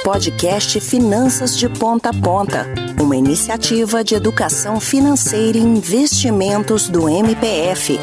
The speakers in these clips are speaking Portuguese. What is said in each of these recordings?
Podcast Finanças de Ponta a Ponta, uma iniciativa de educação financeira e investimentos do MPF.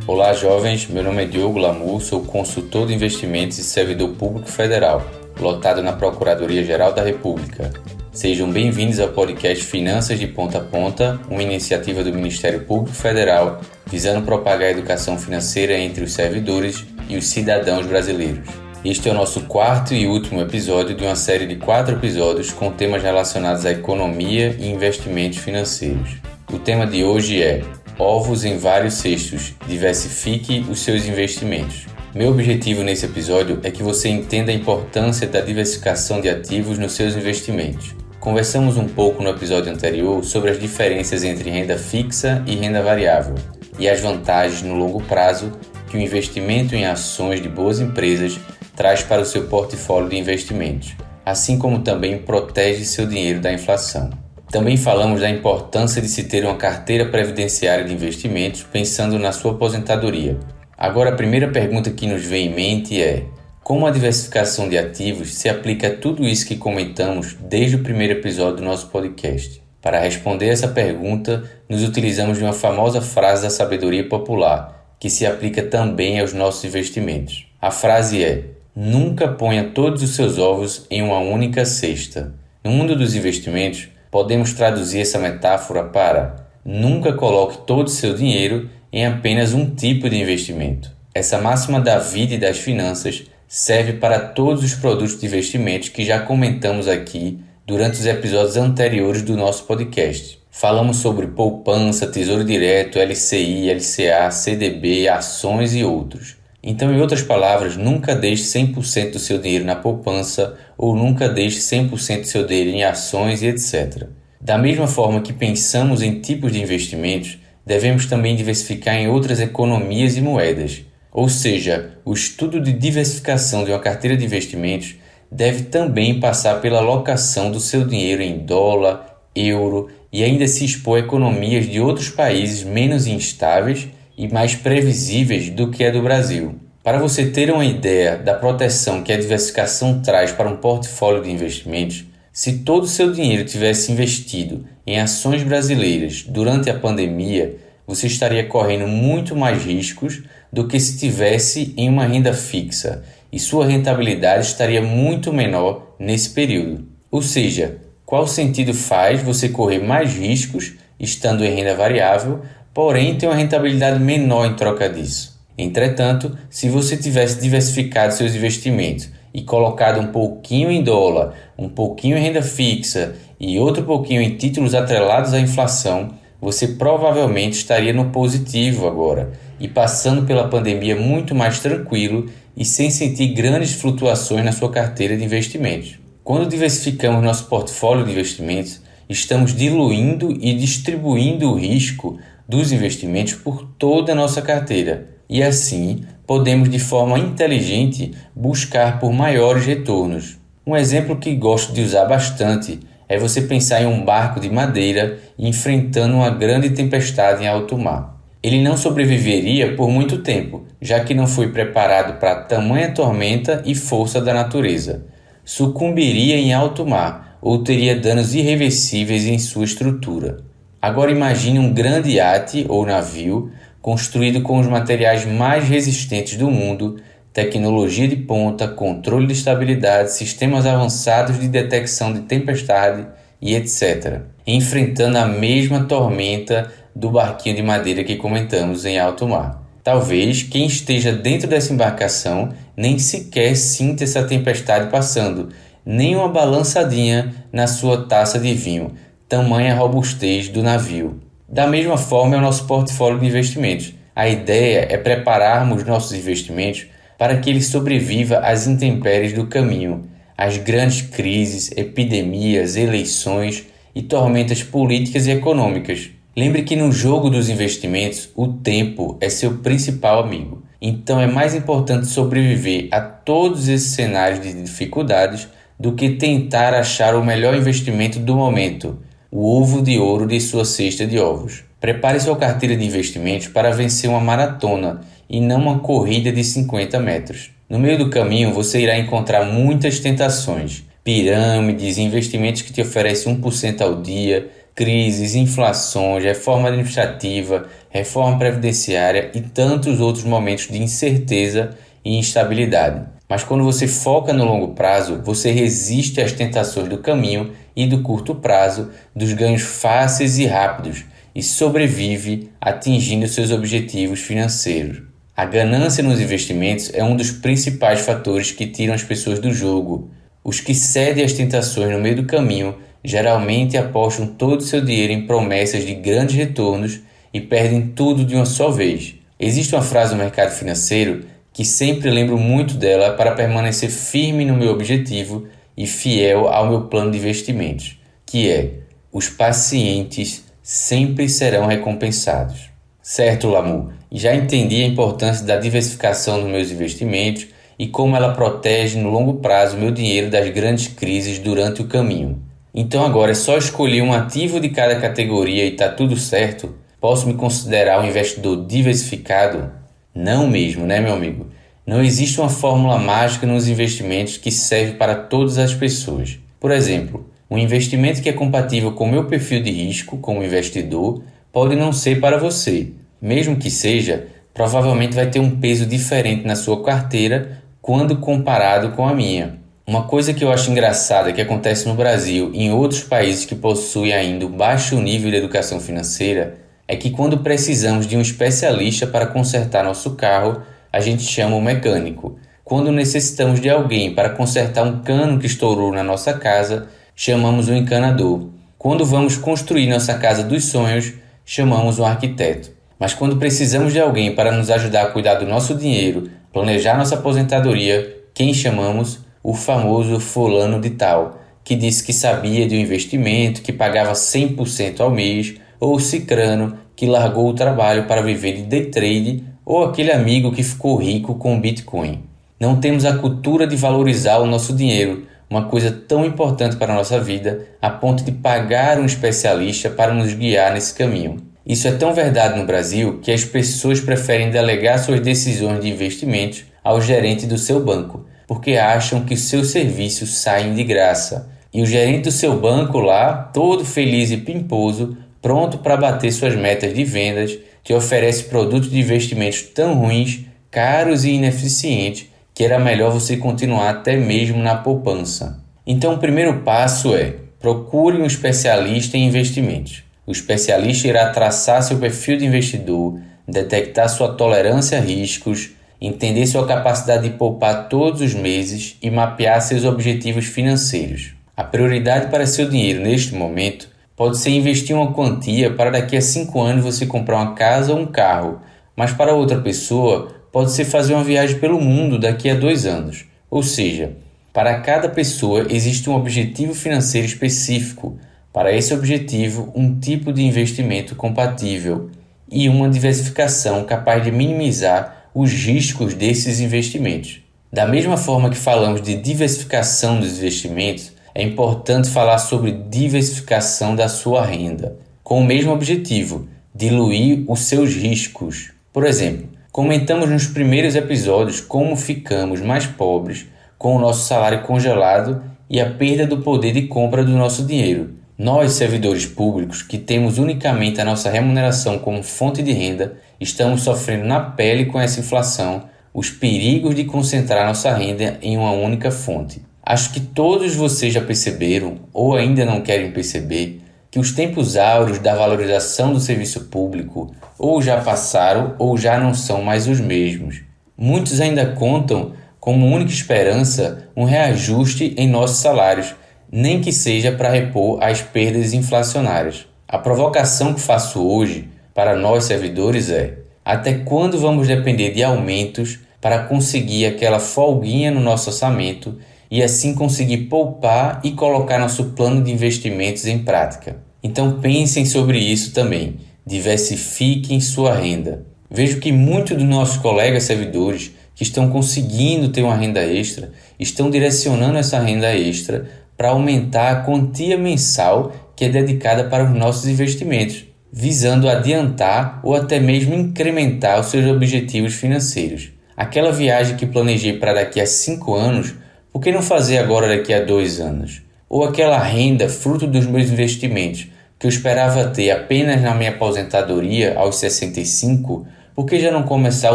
Olá jovens, meu nome é Diogo Lamu, sou consultor de investimentos e servidor público federal, lotado na Procuradoria-Geral da República. Sejam bem-vindos ao podcast Finanças de Ponta a Ponta, uma iniciativa do Ministério Público Federal visando propagar a educação financeira entre os servidores e os cidadãos brasileiros. Este é o nosso quarto e último episódio de uma série de 4 episódios com temas relacionados à economia e investimentos financeiros. O tema de hoje é Ovos em vários cestos, diversifique os seus investimentos. Meu objetivo nesse episódio é que você entenda a importância da diversificação de ativos nos seus investimentos. Conversamos um pouco no episódio anterior sobre as diferenças entre renda fixa e renda variável e as vantagens no longo prazo que o investimento em ações de boas empresas traz para o seu portfólio de investimentos, assim como também protege seu dinheiro da inflação. Também falamos da importância de se ter uma carteira previdenciária de investimentos pensando na sua aposentadoria. Agora, a primeira pergunta que nos vem em mente é: como a diversificação de ativos se aplica a tudo isso que comentamos desde o primeiro episódio do nosso podcast? Para responder essa pergunta, nos utilizamos de uma famosa frase da sabedoria popular, que se aplica também aos nossos investimentos. A frase é: nunca ponha todos os seus ovos em uma única cesta. No mundo dos investimentos, podemos traduzir essa metáfora para: nunca coloque todo o seu dinheiro em apenas um tipo de investimento. Essa máxima da vida e das finanças serve para todos os produtos de investimentos que já comentamos aqui durante os episódios anteriores do nosso podcast. Falamos sobre poupança, tesouro direto, LCI, LCA, CDB, ações e outros. Então, em outras palavras, nunca deixe 100% do seu dinheiro na poupança ou nunca deixe 100% do seu dinheiro em ações e etc. Da mesma forma que pensamos em tipos de investimentos, devemos também diversificar em outras economias e moedas. Ou seja, o estudo de diversificação de uma carteira de investimentos deve também passar pela alocação do seu dinheiro em dólar, euro e ainda se expor a economias de outros países menos instáveis e mais previsíveis do que a do Brasil. Para você ter uma ideia da proteção que a diversificação traz para um portfólio de investimentos, se todo o seu dinheiro tivesse investido em ações brasileiras durante a pandemia, você estaria correndo muito mais riscos do que se tivesse em uma renda fixa e sua rentabilidade estaria muito menor nesse período. Ou seja, qual sentido faz você correr mais riscos estando em renda variável, porém ter uma rentabilidade menor em troca disso? Entretanto, se você tivesse diversificado seus investimentos e colocado um pouquinho em dólar, um pouquinho em renda fixa e outro pouquinho em títulos atrelados à inflação, você provavelmente estaria no positivo agora e passando pela pandemia muito mais tranquilo e sem sentir grandes flutuações na sua carteira de investimentos. Quando diversificamos nosso portfólio de investimentos, estamos diluindo e distribuindo o risco dos investimentos por toda a nossa carteira e assim podemos de forma inteligente buscar por maiores retornos. Um exemplo que gosto de usar bastante é você pensar em um barco de madeira enfrentando uma grande tempestade em alto mar. Ele não sobreviveria por muito tempo, já que não foi preparado para tamanha tormenta e força da natureza. Sucumbiria em alto mar ou teria danos irreversíveis em sua estrutura. Agora imagine um grande iate ou navio construído com os materiais mais resistentes do mundo, tecnologia de ponta, controle de estabilidade, sistemas avançados de detecção de tempestade e etc. Enfrentando a mesma tormenta do barquinho de madeira que comentamos em alto mar. Talvez quem esteja dentro dessa embarcação nem sequer sinta essa tempestade passando, nem uma balançadinha na sua taça de vinho, tamanha robustez do navio. Da mesma forma é o nosso portfólio de investimentos. A ideia é prepararmos nossos investimentos para que ele sobreviva às intempéries do caminho, às grandes crises, epidemias, eleições e tormentas políticas e econômicas. Lembre que no jogo dos investimentos, o tempo é seu principal amigo. Então é mais importante sobreviver a todos esses cenários de dificuldades do que tentar achar o melhor investimento do momento, o ovo de ouro de sua cesta de ovos. Prepare sua carteira de investimentos para vencer uma maratona e não uma corrida de 50 metros. No meio do caminho, você irá encontrar muitas tentações, pirâmides, investimentos que te oferecem 1% ao dia, crises, inflações, reforma administrativa, reforma previdenciária e tantos outros momentos de incerteza e instabilidade. Mas quando você foca no longo prazo, você resiste às tentações do caminho e do curto prazo, dos ganhos fáceis e rápidos, e sobrevive atingindo seus objetivos financeiros. A ganância nos investimentos é um dos principais fatores que tiram as pessoas do jogo. Os que cedem às tentações no meio do caminho geralmente apostam todo o seu dinheiro em promessas de grandes retornos e perdem tudo de uma só vez. Existe uma frase no mercado financeiro que sempre lembro muito dela para permanecer firme no meu objetivo e fiel ao meu plano de investimentos, que é: os pacientes sempre serão recompensados. Certo, Lamu? Já entendi a importância da diversificação nos meus investimentos e como ela protege no longo prazo meu dinheiro das grandes crises durante o caminho. Então agora é só escolher um ativo de cada categoria e está tudo certo? Posso me considerar um investidor diversificado? Não mesmo, né, meu amigo? Não existe uma fórmula mágica nos investimentos que serve para todas as pessoas. Por exemplo, um investimento que é compatível com o meu perfil de risco como investidor pode não ser para você. Mesmo que seja, provavelmente vai ter um peso diferente na sua carteira quando comparado com a minha. Uma coisa que eu acho engraçada que acontece no Brasil e em outros países que possuem ainda um baixo nível de educação financeira é que quando precisamos de um especialista para consertar nosso carro, a gente chama o mecânico. Quando necessitamos de alguém para consertar um cano que estourou na nossa casa, chamamos o encanador. Quando vamos construir nossa casa dos sonhos, chamamos um arquiteto. Mas quando precisamos de alguém para nos ajudar a cuidar do nosso dinheiro, planejar nossa aposentadoria, quem chamamos? O famoso fulano de tal, que disse que sabia de um investimento, que pagava 100% ao mês, ou o cicrano, que largou o trabalho para viver de day trade, ou aquele amigo que ficou rico com Bitcoin. Não temos a cultura de valorizar o nosso dinheiro, uma coisa tão importante para a nossa vida, a ponto de pagar um especialista para nos guiar nesse caminho. Isso é tão verdade no Brasil que as pessoas preferem delegar suas decisões de investimentos ao gerente do seu banco, porque acham que os seus serviços saem de graça. E o gerente do seu banco lá, todo feliz e pimposo, pronto para bater suas metas de vendas, te oferece produtos de investimentos tão ruins, caros e ineficientes, que era melhor você continuar até mesmo na poupança. Então o primeiro passo é: procure um especialista em investimentos. O especialista irá traçar seu perfil de investidor, detectar sua tolerância a riscos, entender sua capacidade de poupar todos os meses e mapear seus objetivos financeiros. A prioridade para seu dinheiro neste momento pode ser investir uma quantia para daqui a 5 anos você comprar uma casa ou um carro, mas para outra pessoa pode ser fazer uma viagem pelo mundo daqui a 2 anos. Ou seja, para cada pessoa existe um objetivo financeiro específico. Para esse objetivo, um tipo de investimento compatível e uma diversificação capaz de minimizar os riscos desses investimentos. Da mesma forma que falamos de diversificação dos investimentos, é importante falar sobre diversificação da sua renda, com o mesmo objetivo, diluir os seus riscos. Por exemplo, comentamos nos primeiros episódios como ficamos mais pobres com o nosso salário congelado e a perda do poder de compra do nosso dinheiro. Nós, servidores públicos, que temos unicamente a nossa remuneração como fonte de renda, estamos sofrendo na pele com essa inflação os perigos de concentrar nossa renda em uma única fonte. Acho que todos vocês já perceberam, ou ainda não querem perceber, que os tempos áureos da valorização do serviço público ou já passaram ou já não são mais os mesmos. Muitos ainda contam como única esperança um reajuste em nossos salários, nem que seja para repor as perdas inflacionárias. A provocação que faço hoje para nós servidores é: até quando vamos depender de aumentos para conseguir aquela folguinha no nosso orçamento e assim conseguir poupar e colocar nosso plano de investimentos em prática? Então pensem sobre isso também, diversifiquem sua renda. Vejo que muitos dos nossos colegas servidores que estão conseguindo ter uma renda extra estão direcionando essa renda extra para aumentar a quantia mensal que é dedicada para os nossos investimentos. visando adiantar ou até mesmo incrementar os seus objetivos financeiros. Aquela viagem que planejei para daqui a 5 anos, por que não fazer agora daqui a 2 anos? Ou aquela renda fruto dos meus investimentos, que eu esperava ter apenas na minha aposentadoria aos 65, por que já não começar a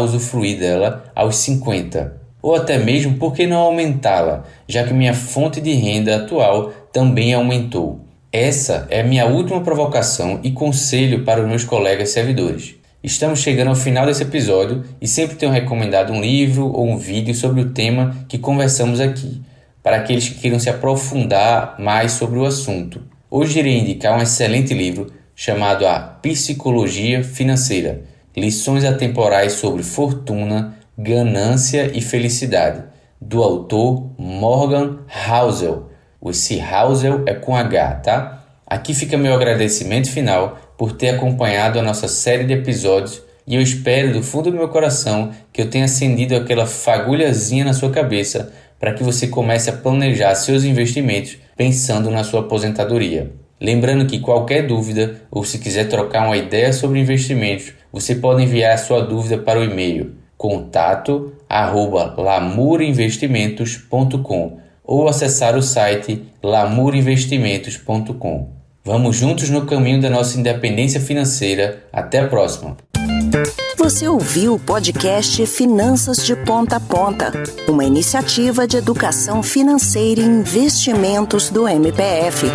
usufruir dela aos 50? Ou até mesmo por que não aumentá-la, já que minha fonte de renda atual também aumentou? Essa é a minha última provocação e conselho para os meus colegas servidores. Estamos chegando ao final desse episódio e sempre tenho recomendado um livro ou um vídeo sobre o tema que conversamos aqui, para aqueles que queiram se aprofundar mais sobre o assunto. Hoje irei indicar um excelente livro chamado A Psicologia Financeira, Lições Atemporais sobre Fortuna, Ganância e Felicidade, do autor Morgan Housel. Esse Housel é com H, tá? Aqui fica meu agradecimento final por ter acompanhado a nossa série de episódios e eu espero do fundo do meu coração que eu tenha acendido aquela fagulhazinha na sua cabeça para que você comece a planejar seus investimentos pensando na sua aposentadoria. Lembrando que qualquer dúvida ou se quiser trocar uma ideia sobre investimentos, você pode enviar a sua dúvida para o e-mail contato@lamureinvestimentos.com ou acessar o site lamureinvestimentos.com. Vamos juntos no caminho da nossa independência financeira. Até a próxima! Você ouviu o podcast Finanças de Ponta a Ponta, uma iniciativa de educação financeira e investimentos do MPF.